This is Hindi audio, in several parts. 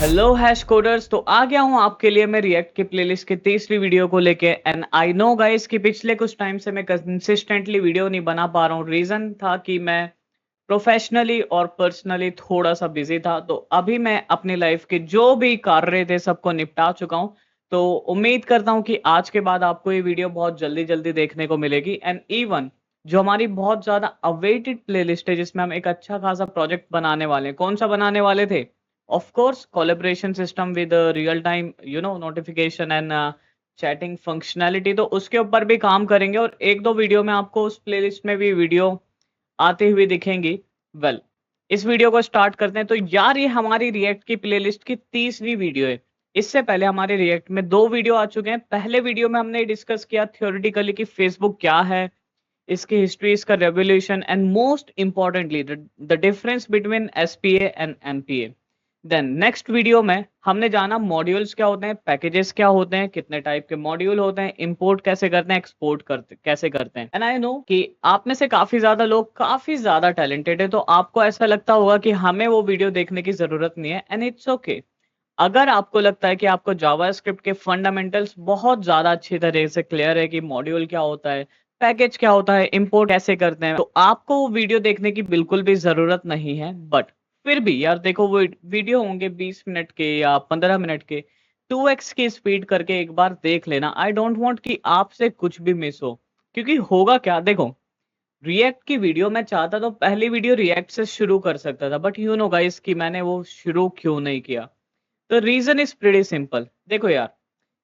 Hello hash coders. तो आ गया हूँ आपके लिए मैं रिएक्ट की प्लेलिस्ट की तीसरी वीडियो को लेके। एंड आई नो गाइस कि पिछले कुछ टाइम से मैं कंसिस्टेंटली वीडियो नहीं बना पा रहा हूँ। रीजन था कि मैं प्रोफेशनली और पर्सनली थोड़ा सा बिजी था। तो अभी मैं अपनी लाइफ के जो भी कार्य थे सबको निपटा चुका हूँ। तो उम्मीद करता हूँ कि आज के बाद आपको ये वीडियो बहुत जल्दी जल्दी देखने को मिलेगी। एंड इवन जो हमारी बहुत ज्यादा अवेटेड प्लेलिस्ट है जिसमें हम एक अच्छा खासा प्रोजेक्ट बनाने वाले हैं। कौन सा बनाने वाले थे? Of course, collaboration system with real time, notification and chatting functionality। तो उसके ऊपर भी काम करेंगे और एक दो वीडियो में आपको उस प्लेलिस्ट में भी वीडियो आती हुई दिखेंगी। वेल, इस वीडियो को स्टार्ट करते हैं। तो यार ये हमारी रिएक्ट की प्लेलिस्ट की तीसरी वीडियो है। इससे पहले हमारे रिएक्ट में दो वीडियो आ चुके हैं। पहले वीडियो में हमने डिस्कस किया थ्योरेटिकली कि फेसबुक क्या है, इसकी हिस्ट्री, इसका revolution and most importantly the difference between SPA and MPA. Then next video में हमने जाना मॉड्यूल्स क्या होते हैं, पैकेजेस क्या होते हैं, कितने टाइप के मॉड्यूल होते हैं, इंपोर्ट कैसे करते हैं, एक्सपोर्ट करते कैसे करते हैं। एंड आई नो कि आप में से काफी ज्यादा लोग काफी ज्यादा टैलेंटेड है, तो आपको ऐसा लगता होगा कि हमें वो वीडियो देखने की जरूरत नहीं है। And it's okay. अगर आपको लगता है कि आपको जावास्क्रिप्ट के फंडामेंटल्स बहुत ज्यादा अच्छी तरह से क्लियर है कि मॉड्यूल क्या होता है, पैकेज क्या होता है, इंपोर्ट कैसे करते हैं, तो आपको वो वीडियो देखने की बिल्कुल भी जरूरत नहीं है। बट फिर भी यार देखो, वो वीडियो होंगे 20 मिनट के या 15 मिनट के, 2x की स्पीड करके एक बार देख लेना। आई डोंट वांट कि आपसे कुछ भी मिस हो। क्योंकि होगा क्या, देखो, रिएक्ट की वीडियो मैं चाहता तो पहली वीडियो रिएक्ट से शुरू कर सकता था, बट यू नो गाइस कि मैंने वो शुरू क्यों नहीं किया। तो रीजन इज प्रीटी सिंपल। देखो यार,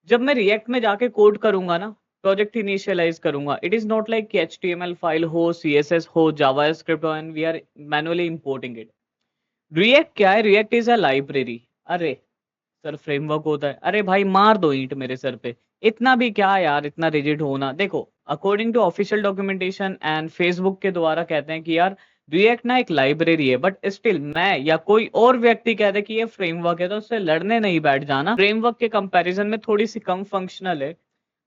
जब मैं रिएक्ट में जाके कोड करूंगा ना, प्रोजेक्ट इनिशियलाइज करूंगा, इट इज नॉट लाइक कि एचटीएमएल फाइल हो, सीएसएस हो, जावास्क्रिप्ट हो and we are manually importing it. React क्या है? React is a library. अरे सर, फ्रेमवर्क होता है? अरे भाई मार दो ईंट मेरे सर पे। इतना भी क्या यार, इतना रिजिड होना। देखो, according to official documentation and Facebook के द्वारा कहते हैं कि यार रिएक्ट ना एक लाइब्रेरी है, बट स्टिल मैं या कोई और व्यक्ति कहते हैं कि ये फ्रेमवर्क है, तो उससे लड़ने नहीं बैठ जाना। फ्रेमवर्क के कंपैरिजन में थोड़ी सी कम फंक्शनल है।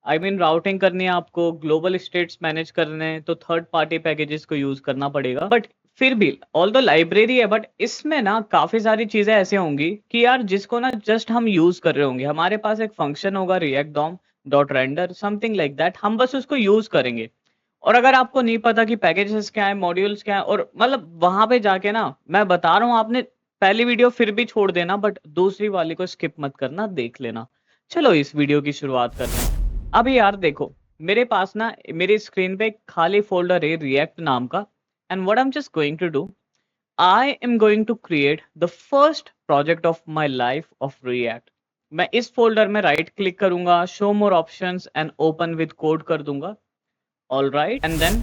आई मीन राउटिंग करनी है आपको, ग्लोबल स्टेट्स मैनेज करने हैं, तो थर्ड पार्टी पैकेजेस को यूज करना पड़ेगा। बट फिर भी ऑल द लाइब्रेरी है, बट इसमें ना काफी सारी चीजें ऐसे होंगी कि यार जिसको ना जस्ट हम यूज कर रहे होंगे। हमारे पास एक फंक्शन होगा React DOM dot render something like that, हम बस उसको यूज करेंगे। और अगर आपको नहीं पता कि पैकेजेस क्या है, मॉड्यूल्स क्या है, और मतलब वहां पे जाके ना, मैं बता रहा हूँ, आपने पहली वीडियो फिर भी छोड़ देना, बट दूसरी वाली को स्किप मत करना, देख लेना। चलो इस वीडियो की शुरुआत करते हैं। अभी यार देखो, मेरे पास ना मेरी स्क्रीन पे एक खाली फोल्डर है रिएक्ट नाम का। And what I am just going to do, I am going to create the first project of my life of React. मैं इस फोल्डर में राइट क्लिक करूंगा, show more options and open with code कर दूंगा। ऑल राइट, एंड देन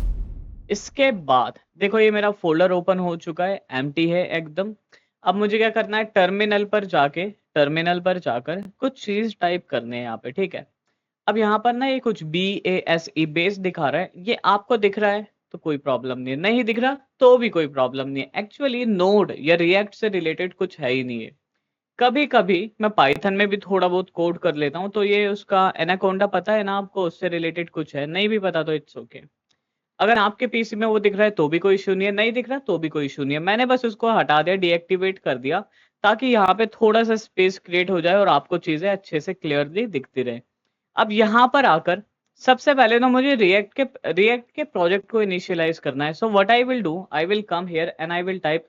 इसके बाद देखो ये मेरा फोल्डर ओपन हो चुका है, एम्प्टी है एकदम। अब मुझे क्या करना है, टर्मिनल पर जाकर कुछ चीज टाइप करने हैं यहाँ पे, ठीक है। अब यहाँ पर ना ये कुछ BASE बेस दिखा रहा है, ये आपको दिख रहा है तो कोई प्रॉब्लम नहीं है, नहीं दिख रहा तो भी कोई प्रॉब्लम नहीं है। एक्चुअली नोड या रिएक्ट से रिलेटेड कुछ है ही नहीं है। कभी कभी मैं पाइथन में भी थोड़ा बहुत कोड कर लेता हूँ, तो ये उसका एनाकोंडा पता है ना आपको, उससे रिलेटेड कुछ है, नहीं भी पता तो इट्स ओके। अगर आपके पीसी में वो दिख रहा है तो भी कोई इशू नहीं है, नहीं दिख रहा तो भी कोई इशू नहीं है। मैंने बस उसको हटा दिया, डीएक्टिवेट कर दिया, ताकि यहाँ पे थोड़ा सा स्पेस क्रिएट हो जाए और आपको चीजें अच्छे से क्लियरली दिखती रहे। अब यहाँ पर आकर सबसे पहले तो मुझे रिएक्ट के प्रोजेक्ट को इनिशियलाइज करना है। So what I will do, I will come here and I will type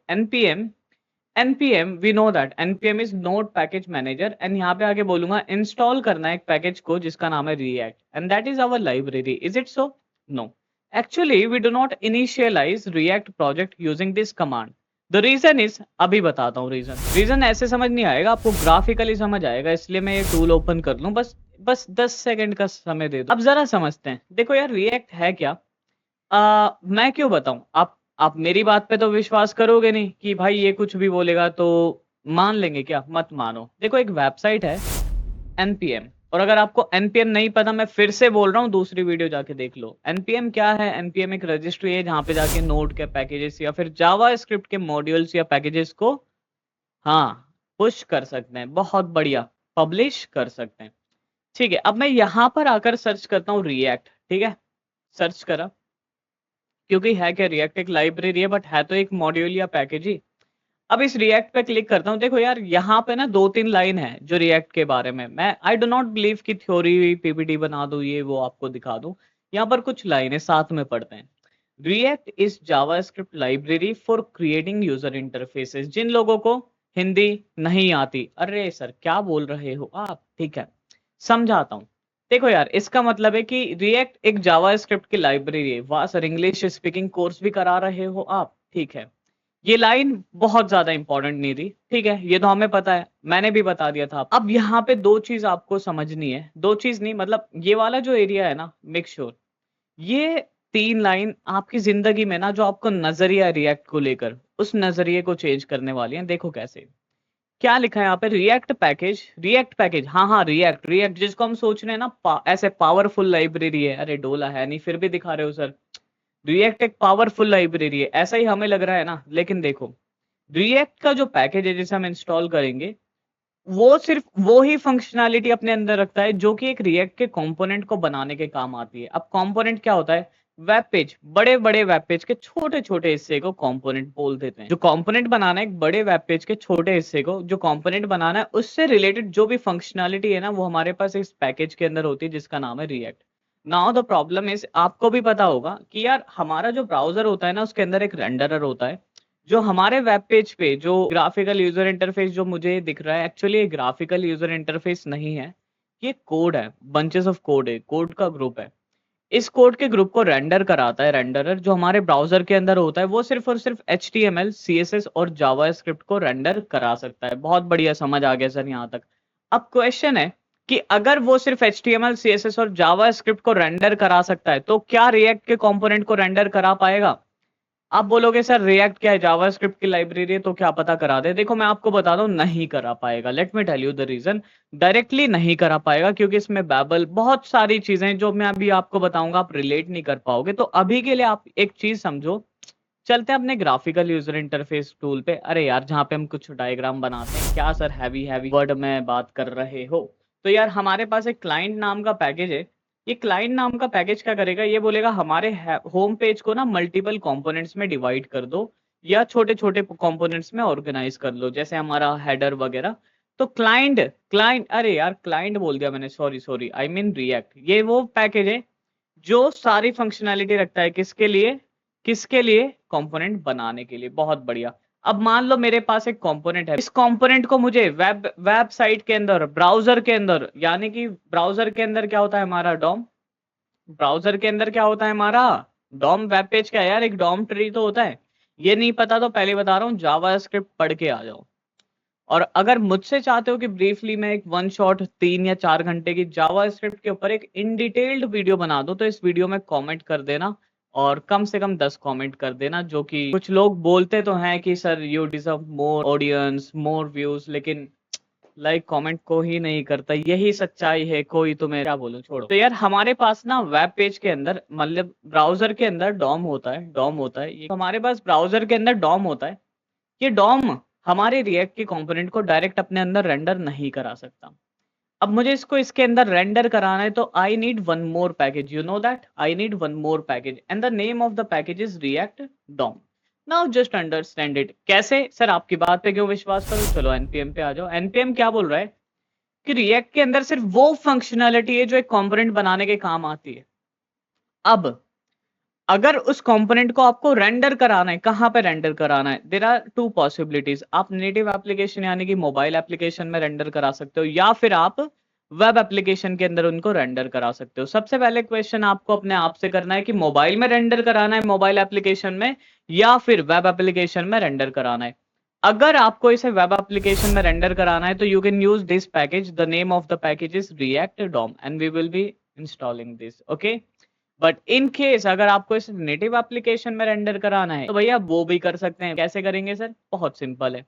npm we know that npm is node package manager. And यहाँ पे आके बोलूंगा इंस्टॉल करना है एक पैकेज को जिसका नाम है React, and that is our library. Is it so? No, actually we do not initialise React project using this command. The reason is, अभी बताता हूँ रीजन ऐसे समझ नहीं आएगा आपको, ग्राफिकली समझ आएगा, इसलिए मैं ये टूल ओपन कर लूँ। बस 10 सेकंड का समय दे दो। अब जरा समझते हैं। देखो यार, रिएक्ट है क्या, मैं क्यों बताऊं। आप मेरी बात पे तो विश्वास करोगे नहीं कि भाई ये कुछ भी बोलेगा तो मान लेंगे क्या, मत मानो। देखो एक वेबसाइट है npm, और अगर आपको npm नहीं पता, मैं फिर से बोल रहा हूँ, दूसरी वीडियो जाके देख लो। npm क्या है? npm एक रजिस्ट्री है जहाँ पे जाके नोड के पैकेजेस या फिर जावा स्क्रिप्ट के मॉड्यूल्स या पैकेजेस को, हाँ, पुश कर सकते हैं। बहुत बढ़िया, पब्लिश कर सकते हैं। ठीक है, अब मैं यहाँ पर आकर सर्च करता हूँ रिएक्ट, ठीक है। सर्च करा, क्योंकि है क्या, रिएक्ट एक लाइब्रेरी है, बट है तो एक मॉड्यूल या पैकेज ही। अब इस रिएक्ट पे क्लिक करता हूँ, देखो यार यहाँ पे ना 2-3 लाइन है जो रिएक्ट के बारे में। मैं आई डू नॉट बिलीव कि थ्योरी पीपीटी बना दूं, ये वो आपको दिखा दूं। यहाँ पर कुछ लाइनें साथ में पढ़ते हैं। React is JavaScript library for creating user interfaces. जिन लोगों को हिंदी नहीं आती, अरे सर क्या बोल रहे हो आप, ठीक है समझाता हूँ। देखो यार इसका मतलब है कि रिएक्ट एक जावास्क्रिप्ट की लाइब्रेरी है। वाह सर, इंग्लिश स्पीकिंग कोर्स भी करा रहे हो आप, ठीक है। ये लाइन बहुत ज्यादा इंपॉर्टेंट नहीं थी, ठीक है, ये तो हमें पता है, मैंने भी बता दिया था। अब यहाँ पे दो चीज आपको समझनी है, दो चीज नहीं मतलब ये वाला जो एरिया है ना, मेक श्योर ये 3 लाइन आपकी जिंदगी में ना जो आपको नजरिया रिएक्ट को लेकर, उस नजरिए को चेंज करने वाली है। देखो कैसे, क्या लिखा है यहाँ पे, रिएक्ट पैकेज, हाँ हाँ रिएक्ट रिएक्ट जिसको हम सोच रहे हैं ना ऐसे पावरफुल लाइब्रेरी है। अरे डोला है नहीं, फिर भी दिखा रहे हो सर। रिएक्ट एक पावरफुल लाइब्रेरी है, ऐसा ही हमें लग रहा है ना, लेकिन देखो रिएक्ट का जो पैकेज है जिसे हम इंस्टॉल करेंगे, वो सिर्फ वो ही फंक्शनैलिटी अपने अंदर रखता है जो कि एक रिएक्ट के कंपोनेंट को बनाने के काम आती है। अब कंपोनेंट क्या होता है, वेब पेज, बड़े बड़े वेब पेज के छोटे छोटे हिस्से को कंपोनेंट बोल देते हैं। जो कंपोनेंट बनाना है एक बड़े वेब पेज के छोटे हिस्से को, जो कंपोनेंट बनाना है उससे रिलेटेड जो भी फंक्शनैलिटी है ना, वो हमारे पास इस पैकेज के अंदर होती है जिसका नाम है react. Now the problem is, आपको भी पता होगा कि यार हमारा जो ब्राउजर होता है ना, उसके अंदर एक रेंडरर होता है। जो हमारे वेब पेज पे जो ग्राफिकल यूजर इंटरफेस जो मुझे दिख रहा है, एक्चुअली ये ग्राफिकल यूजर इंटरफेस नहीं है, ये कोड है, बंचेस ऑफ कोड है, कोड का ग्रुप है। इस कोड के ग्रुप को रेंडर कराता है रेंडरर, जो हमारे ब्राउजर के अंदर होता है। वो सिर्फ और सिर्फ HTML, CSS और जावास्क्रिप्ट को रेंडर करा सकता है। बहुत बढ़िया, समझ आ गया सर यहाँ तक। अब क्वेश्चन है कि अगर वो सिर्फ HTML, CSS और जावास्क्रिप्ट को रेंडर करा सकता है, तो क्या रिएक्ट के कंपोनेंट को रेंडर करा पाएगा? आप बोलोगे सर रिएक्ट क्या है, जावास्क्रिप्ट की लाइब्रेरी है, तो क्या पता करा दे। देखो मैं आपको बता दूं, नहीं करा पाएगा। Let me tell you the reason. Directly नहीं करा पाएगा क्योंकि इसमें बैबल बहुत सारी चीजें जो मैं अभी आपको बताऊंगा आप रिलेट नहीं कर पाओगे। तो अभी के लिए आप एक चीज समझो, चलते हैं अपने ग्राफिकल यूजर इंटरफेस टूल पे। अरे यार जहाँ पे हम कुछ डायग्राम बनाते हैं, क्या सर हैवी हैवी वर्ड में बात कर रहे हो। तो यार हमारे पास एक क्लाइंट नाम का पैकेज है। ये क्लाइंट नाम का पैकेज क्या करेगा, ये बोलेगा हमारे होम पेज को ना मल्टीपल कंपोनेंट्स में डिवाइड कर दो या छोटे छोटे कंपोनेंट्स में ऑर्गेनाइज कर लो, जैसे हमारा हेडर वगैरह। तो क्लाइंट क्लाइंट अरे यार क्लाइंट बोल दिया मैंने, sorry sorry, I mean react. ये वो पैकेज है जो सारी फंक्शनैलिटी रखता है, किसके लिए, किसके लिए, कंपोनेंट बनाने के लिए। बहुत बढ़िया। अब मान लो मेरे पास एक कंपोनेंट है, इस कंपोनेंट को मुझे वेबसाइट के अंदर, ब्राउजर के अंदर, यानी कि ब्राउजर के अंदर क्या होता है हमारा डॉम, ब्राउजर के अंदर क्या होता है हमारा डॉम। वेब पेज क्या है यार, एक डॉम ट्री तो होता है। ये नहीं पता तो पहले बता रहा हूँ, जावास्क्रिप्ट पढ़ के आ जाओ। और अगर मुझसे चाहते हो कि ब्रीफली मैं एक 1 शॉट 3 या 4 घंटे की जावास्क्रिप्ट के ऊपर एक इन डिटेल्ड वीडियो बना दूं, तो इस वीडियो में कमेंट कर देना, और कम से कम 10 कमेंट कर देना। जो कि कुछ लोग बोलते तो हैं कि sir you deserve more audience, more views, लेकिन लाइक कमेंट को ही नहीं करता। यही सच्चाई है, कोई तुम्हें क्या बोलूं, छोड़ो। तो यार हमारे पास ना वेब पेज के अंदर, मतलब ब्राउजर के अंदर डॉम होता है, डॉम होता है ये हमारे पास ब्राउजर के अंदर डॉम होता है। ये डॉम हमारे रिएक्ट के कंपोनेंट को डायरेक्ट अपने अंदर रेंडर नहीं करा सकता। अब मुझे इसको इसके अंदर रेंडर कराना है, तो I need one more package, you know that, I need one more package and the name of the package is React DOM. Now just understand it. कैसे सर, आपकी बात पे क्यों विश्वास करूं, चलो एनपीएम पे आ जाओ। एनपीएम क्या बोल रहा है कि रिएक्ट के अंदर सिर्फ वो फंक्शनैलिटी है जो एक कंपोनेंट बनाने के काम आती है। अब अगर उस कंपोनेंट को आपको रेंडर कराना है, कहां पे रेंडर कराना है, देयर आर टू पॉसिबिलिटीज। आप नेटिव एप्लीकेशन यानी कि मोबाइल एप्लीकेशन में रेंडर करा सकते हो, या फिर आप वेब एप्लीकेशन के अंदर उनको रेंडर करा सकते हो। सबसे पहले क्वेश्चन आपको अपने आप से करना है कि मोबाइल में रेंडर कराना है, मोबाइल एप्लीकेशन में, या फिर वेब एप्लीकेशन में रेंडर कराना है। अगर आपको इसे वेब एप्लीकेशन में रेंडर कराना है, तो you can use this package, the name of the package is React DOM and we will be installing this, okay. But in case अगर आपको इस नेटिव एप्लीकेशन में रेंडर कराना है, तो भैया वो भी कर सकते हैं। कैसे करेंगे सर, बहुत सिंपल है,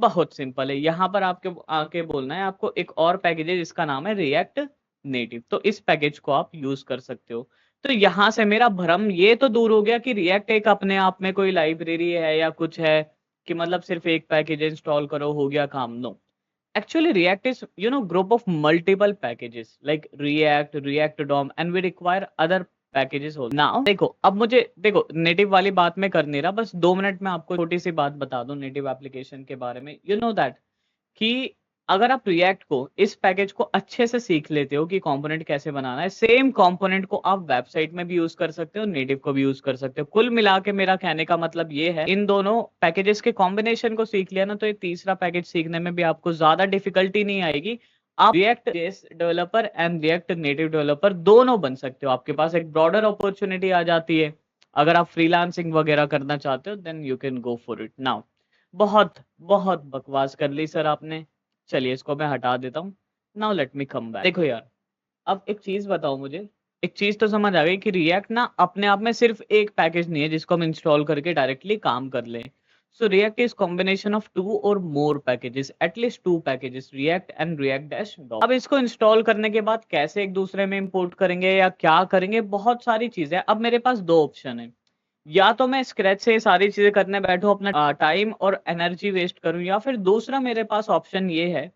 बहुत सिंपल है। यहाँ पर आपके आके बोलना है आपको एक और पैकेज है जिसका नाम है रिएक्ट नेटिव, तो इस पैकेज को आप यूज कर सकते हो। तो यहाँ से मेरा भ्रम ये तो दूर हो गया कि रिएक्ट एक अपने आप में कोई लाइब्रेरी है या कुछ है, कि मतलब सिर्फ एक पैकेज इंस्टॉल करो हो गया काम। No, actually react is group of multiple packages like react, react dom, and we require other packages हो नाउ। देखो अब मुझे देखो नेटिव वाली बात मैं कर नहीं रहा, बस 2 मिनट में आपको छोटी सी बात बता दूं नेटिव एप्लीकेशन के बारे में। यू नो दैट कि अगर आप रिएक्ट को इस पैकेज को अच्छे से सीख लेते हो कि कंपोनेंट कैसे बनाना है, सेम कंपोनेंट को आप वेबसाइट में भी यूज कर सकते हो, नेटिव को भी यूज कर सकते हो। कुल मिला के मेरा कहने का मतलब ये है, इन दोनों पैकेजेस के कॉम्बिनेशन को सीख लिया ना, तो ये तीसरा पैकेज सीखने में भी आपको ज्यादा डिफिकल्टी नहीं आएगी। आप react developer and react native developer दोनों बन सकते हो। आपके पास एक ब्रॉडर अपॉर्चुनिटी आ जाती है। अगर आप फ्रीलांसिंग वगैरह करना चाहते हो then you can go for it now. बहुत बहुत बकवास कर ली सर आपने, चलिए इसको मैं हटा देता हूँ। नाउ लेट मी कम बैक। देखो यार, अब एक चीज बताओ मुझे, एक चीज तो समझ आ गई कि रिएक्ट ना अपने आप में सिर्फ एक पैकेज नहीं है जिसको हम इंस्टॉल करके डायरेक्टली काम कर लें। So React is combination of 2 और more packages, at least 2 packages, React and React dash DOM. अब इसको इंस्टॉल करने के बाद कैसे एक दूसरे में इंपोर्ट करेंगे या क्या करेंगे, बहुत सारी चीजें। अब मेरे पास 2 ऑप्शन है, या तो मैं स्क्रैच से ये सारी चीजें करने बैठूं, अपना टाइम और एनर्जी वेस्ट करूं, या फिर दूसरा मेरे पास ऑप्शन ये है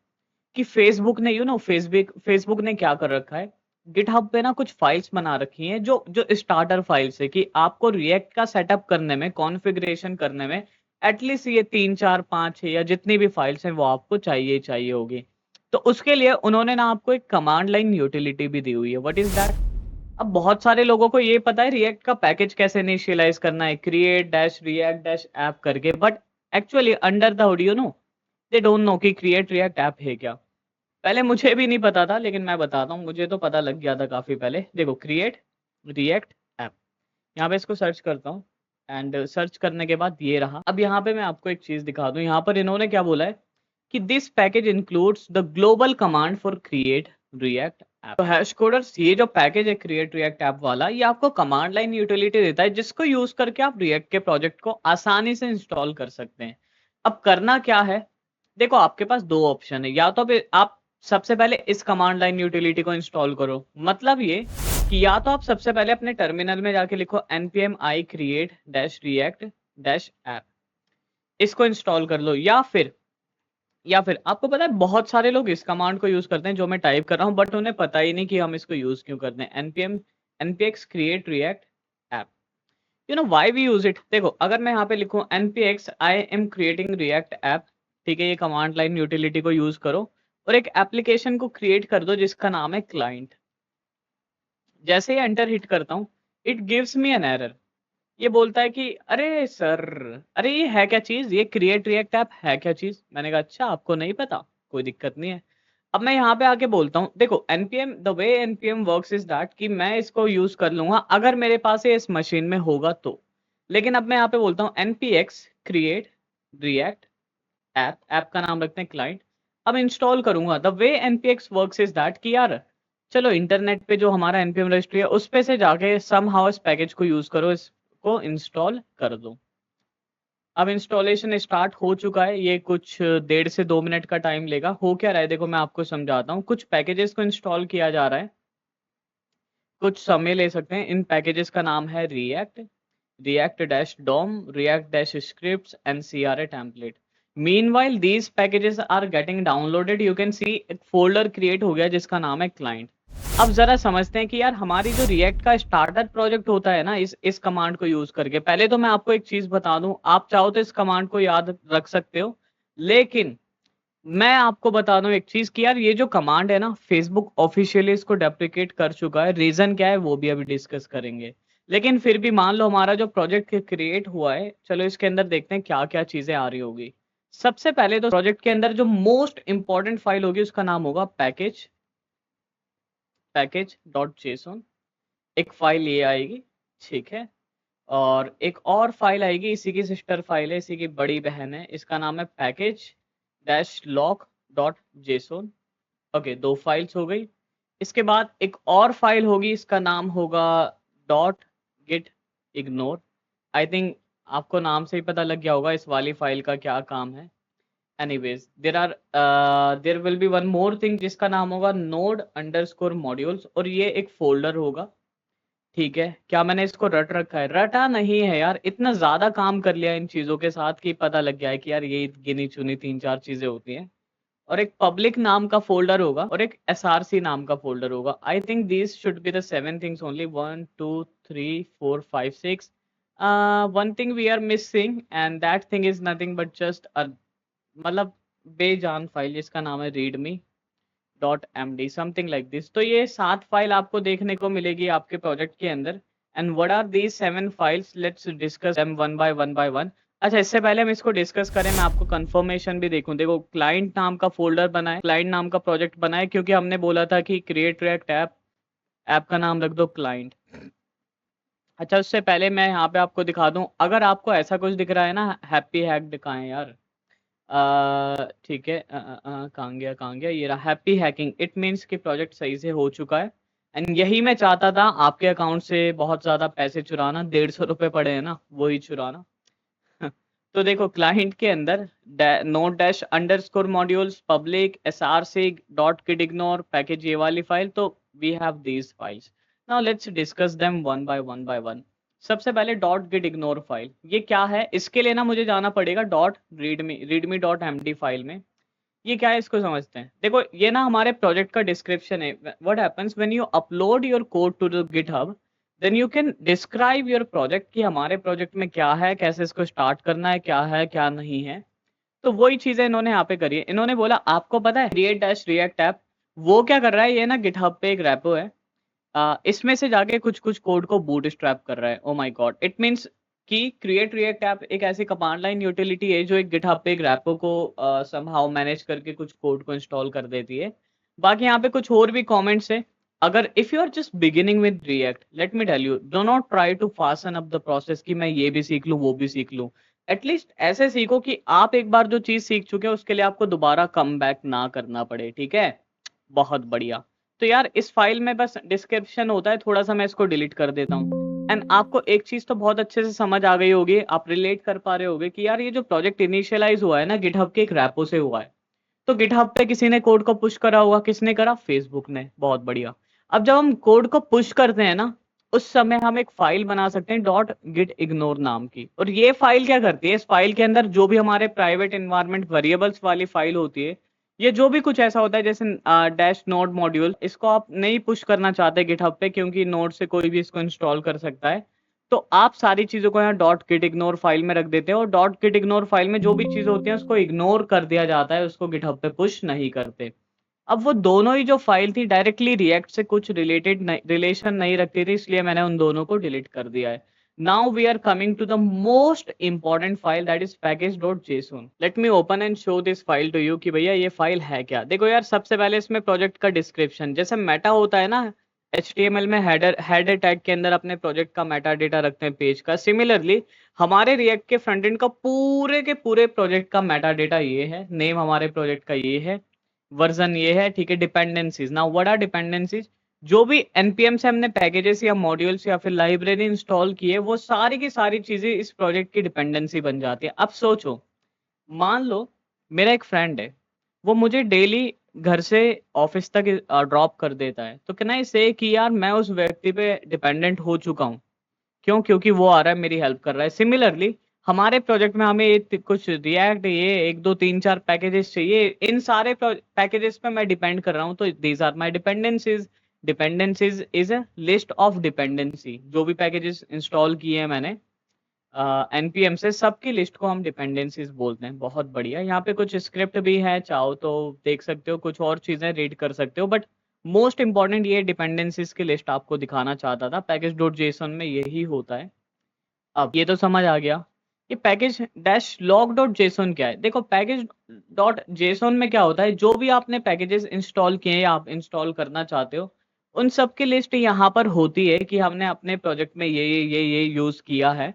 कि फेसबुक ने फेसबुक ने क्या कर रखा है, गिटहब पे ना कुछ फाइल्स बना रखी हैं जो जो स्टार्टर फाइल्स है, कि आपको रिएक्ट का सेटअप करने में, कॉन्फ़िगरेशन करने में एटलीस्ट ये 3 4 5 6 या जितनी भी फाइल्स हैं वो आपको चाहिए होगी। तो उसके लिए उन्होंने ना आपको एक कमांड लाइन यूटिलिटी भी दी हुई है। What is that? अब बहुत सारे लोगों को ये पता है रिएक्ट का पैकेज कैसे इनिशियलाइज करना है, create dash React dash app करके, but actually under the hood you know they don't know कि क्रिएट रिएक्ट ऐप है क्या। पहले मुझे भी नहीं पता था, लेकिन मैं बताता हूँ, मुझे तो पता लग गया था काफी पहले। देखो क्रिएट रिएक्ट ऐप, यहाँ पे इसको सर्च करता हूँ एंड सर्च करने के बाद ये रहा। अब यहाँ पे मैं आपको एक चीज दिखा दूं, यहाँ पर इन्होंने क्या बोला है कि this package includes the global command for create React app. तो हैश कोडर्स, ये जो पैकेज है क्रिएट रिएक्ट ऐप वाला, ये आपको कमांड लाइन यूटिलिटी देता है जिसको यूज करके आप रिएक्ट के प्रोजेक्ट को आसानी से इंस्टॉल कर सकते हैं। अब करना क्या है, देखो आपके पास 2 ऑप्शन है, या तो आप सबसे पहले इस कमांड लाइन यूटिलिटी को इंस्टॉल करो। मतलब ये कि या तो आप सबसे पहले अपने टर्मिनल में जाके लिखो npm i create dash react dash app, इसको इंस्टॉल कर लो, या फिर आपको पता है बहुत सारे लोग इस कमांड को यूज करते हैं जो मैं टाइप कर रहा हूं, बट उन्हें पता ही नहीं कि हम इसको यूज क्यों करते हैं। npx create react app, you know why we use it. देखो अगर मैं यहाँ पे लिखूं npx I am creating react app, ठीक है, ये कमांड लाइन यूटिलिटी को यूज करो और एक एप्लीकेशन को क्रिएट कर दो जिसका नाम है क्लाइंट। जैसे ही एंटर हिट करता हूँ, it gives me an error. ये बोलता है कि अरे सर, अरे ये है क्या चीज, ये क्रिएट रिएक्ट ऐप है क्या चीज। मैंने कहा अच्छा आपको नहीं पता, कोई दिक्कत नहीं है। अब मैं यहाँ पे आके बोलता हूँ, देखो npm the way npm works is that कि मैं इसको यूज कर लूंगा अगर मेरे पास ये इस मशीन में होगा तो। लेकिन अब मैं यहाँ पे बोलता हूँ npx create react app, app का नाम रखते हैं क्लाइंट। अब इंस्टॉल करूंगा, the way npx works is that कि यार चलो इंटरनेट पे जो हमारा npm रजिस्ट्री है उस पे से जाके समहाउ इस पैकेज को यूज करो, इसको इंस्टॉल कर दो। अब इंस्टॉलेशन स्टार्ट हो चुका है, ये कुछ 1.5 से 2 मिनट का टाइम लेगा। हो क्या रहा है देखो मैं आपको समझाता हूँ। कुछ पैकेजेस को इंस्टॉल किया जा रहा है, कुछ समय ले सकते हैं। इन पैकेजेस का नाम है React, React dash DOM, React dash scripts and CRA template. Meanwhile these packages are getting downloaded, you can see एक फोल्डर क्रिएट हो गया जिसका नाम है क्लाइंट। अब जरा समझते हैं कि यार हमारी जो रिएक्ट का स्टार्टर प्रोजेक्ट होता है ना, इस कमांड को यूज करके, पहले तो मैं आपको एक चीज बता दूं, आप चाहो तो इस कमांड को याद रख सकते हो, लेकिन मैं आपको बता दूं एक चीज कि यार ये जो कमांड है ना, फेसबुक ऑफिशियली इसको डेप्रिकेट कर चुका है। रीजन क्या है वो भी अभी डिस्कस करेंगे। लेकिन फिर भी मान लो हमारा जो प्रोजेक्ट क्रिएट हुआ है, चलो इसके अंदर देखते हैं क्या क्या चीजें आ रही होगी। सबसे पहले तो प्रोजेक्ट के अंदर जो मोस्ट इंपॉर्टेंट फाइल होगी उसका नाम होगा पैकेज.json। एक फाइल ये आएगी, ठीक है, और एक और फाइल आएगी, इसी की सिस्टर फाइल है, इसी की बड़ी बहन है, इसका नाम है package-lock.json। ओके, 2 फाइल्स हो गई। इसके बाद एक और फाइल होगी, इसका नाम होगा .gitignore। आई थिंक आपको नाम से ही पता लग गया होगा इस वाली फाइल का क्या काम है। Anyways there will be one more thing जिसका नाम होगा node_modules, और ये एक फोल्डर होगा, ठीक है। क्या मैंने इसको रट रखा है? रटा नहीं है यार, इतना ज्यादा काम कर लिया इन चीजों के साथ कि पता लग गया है कि यार ये गिनी चुनी 3 4 चीजें होती हैं। और एक पब्लिक नाम का फोल्डर होगा और एक src नाम का फोल्डर होगा। I think these should be the 7 things only, 1 2 3 4 5 6। One thing we are missing and that thing is nothing but just मतलब बेजान फाइल जिसका नाम है readme dot M D something like this. तो ये 7 फाइल आपको देखने को मिलेगी आपके प्रोजेक्ट के अंदर। And what are these 7 files, let's discuss them one by one. अच्छा, इससे पहले हम इसको डिस्कस करें, मैं आपको कंफर्मेशन भी देखूं। देखो, क्लाइंट नाम का फोल्डर बनाए, क्लाइंट नाम का प्रोजेक्ट बनाए, क्योंकि हमने बोला था कि क्रिएट रिएक्ट ऐप, ऐप का नाम रख दो क्लाइंट। अच्छा, उससे पहले मैं यहाँ पे आपको दिखा दूं, अगर आपको ऐसा कुछ दिख रहा है ना, हैप्पी हैक दिखाएं यार। ठीक है, कहाँ गया, ये रहा हैप्पी हैकिंग। इट मीन्स कि प्रोजेक्ट सही से हो चुका है। एंड यही मैं चाहता था, आपके अकाउंट से बहुत ज्यादा पैसे चुराना, 150 रुपए पड़े हैं ना, वही चुराना। तो देखो, क्लाइंट के अंदर node dash underscore modules public src dot git ignore package, ये वाली फाइल। तो we have these files. Now let's discuss them one by one. सबसे पहले डॉट गिट इग्नोर फाइल, ये क्या है? इसके लिए ना मुझे जाना पड़ेगा dot readme dot MD file में। ये क्या है, इसको समझते हैं। देखो, ये ना हमारे प्रोजेक्ट का डिस्क्रिप्शन है। What happens when you upload your code to the GitHub, then you can describe your project, कि हमारे प्रोजेक्ट में क्या है, कैसे इसको स्टार्ट करना है क्या नहीं है। तो वही चीजें इन्होंने यहाँ पे करी है। इन्होंने बोला, आपको पता है क्रिएट डैश रिएक्ट ऐप वो क्या कर रहा है? ये ना गिटहब पे एक रेपो है, इसमें से जाके कुछ कुछ कोड को बूटस्ट्रैप कर रहा है। Oh my God, it means कि क्रिएट रिएक्ट ऐप एक ऐसी कमांड लाइन यूटिलिटी है जो एक गिटहब पे एक रैपो को समहाउ मैनेज करके कुछ कोड को इंस्टॉल कर देती है। बाकी यहाँ पे कुछ और भी कमेंट्स है। अगर if you are just beginning with React, let me tell you, do not try to fasten up the process कि मैं ये भी सीख लूँ वो भी सीख लूँ। एटलीस्ट ऐसे सीखो कि आप एक बार जो चीज सीख चुके हो उसके लिए आपको दोबारा कम बैक ना करना पड़े। ठीक है, बहुत बढ़िया। तो यार, इस फाइल में बस डिस्क्रिप्शन होता है, थोड़ा सा मैं इसको डिलीट कर देता हूँ। एंड आपको एक चीज तो बहुत अच्छे से समझ आ गई होगी, आप रिलेट कर पा रहे होगे कि यार ये जो प्रोजेक्ट इनिशियलाइज हुआ है ना गिटहब के एक रैपो से हुआ है। तो गिटहब पे किसी ने कोड को पुश करा होगा, किसने करा? फेसबुक ने। बहुत बढ़िया। अब जब हम कोड को पुश करते हैं ना, उस समय हम एक फाइल बना सकते हैं डॉट गिट इग्नोर नाम की। और ये फाइल क्या करती है? इस फाइल के अंदर जो भी हमारे प्राइवेट एनवायरनमेंट वेरिएबल्स वाली फाइल होती है, ये जो भी कुछ ऐसा होता है, जैसे डैश नोड मॉड्यूल, इसको आप नहीं पुश करना चाहते गिटहब पे, क्योंकि नोड से कोई भी इसको इंस्टॉल कर सकता है। तो आप सारी चीजों को यहाँ डॉट गिट इग्नोर फाइल में रख देते हैं, और डॉट गिट इग्नोर फाइल में जो भी चीज होती है उसको इग्नोर कर दिया जाता है, उसको गिटहब पे पुश नहीं करते। अब वो दोनों ही जो फाइल थी डायरेक्टली रिएक्ट से कुछ रिलेशन नहीं रखती थी, इसलिए मैंने उन दोनों को डिलीट कर दिया है। Now we are coming to the most important file, that is package dot JSON. Let me open and show this file to you कि भैया ये फाइल है क्या। देखो यार, सबसे पहले इसमें प्रोजेक्ट का डिस्क्रिप्शन, जैसे मेटा होता है ना HTML में, हेडर टैग के अंदर अपने प्रोजेक्ट का मेटा डेटा रखते हैं पेज का। सिमिलरली हमारे रिएक्ट के फ्रंट एंड का पूरे के पूरे प्रोजेक्ट का मेटा डेटा ये है, नेम हमारे प्रोजेक्ट का ये है, वर्जन ये है। ठीक है, dependencies. Now what are dependencies? जो भी npm से हमने पैकेजेस या मॉड्यूल्स या फिर लाइब्रेरी इंस्टॉल किए, वो सारी की सारी चीजें इस प्रोजेक्ट की डिपेंडेंसी बन जाती है। अब सोचो, मान लो मेरा एक फ्रेंड है, वो मुझे डेली घर से ऑफिस तक ड्रॉप कर देता है, तो कैन आई से कि यार मैं उस व्यक्ति पे डिपेंडेंट हो चुका हूँ? क्यों? क्योंकि वो आ रहा है, मेरी हेल्प कर रहा है। सिमिलरली हमारे प्रोजेक्ट में हमें कुछ रिएक्ट, ये 1 2 3 4 पैकेजेस चाहिए, इन सारे पैकेजेस पे मैं डिपेंड कर रहा हूँ, तो these are my dependencies. Dependencies is a list of dependency, जो भी पैकेजेस इंस्टॉल किए हैं मैंने npm से, सबकी लिस्ट को हम डिपेंडेंसीज बोलते हैं। बहुत बढ़िया। यहाँ पे कुछ स्क्रिप्ट भी है, चाहो तो देख सकते हो, कुछ और चीजें रीड कर सकते हो, बट मोस्ट इंपॉर्टेंट ये डिपेंडेंसीज की लिस्ट आपको दिखाना चाहता था। पैकेज डॉट जेसन में यही होता है। अब ये तो समझ आ गया। ये package dash lock dot Jason क्या है? देखो, पैकेज डॉट जेसन में क्या होता है, जो भी आपने पैकेजेस इंस्टॉल किए या आप इंस्टॉल करना चाहते हो, उन सब की लिस्ट यहाँ पर होती है कि हमने अपने प्रोजेक्ट में ये यूज किया है।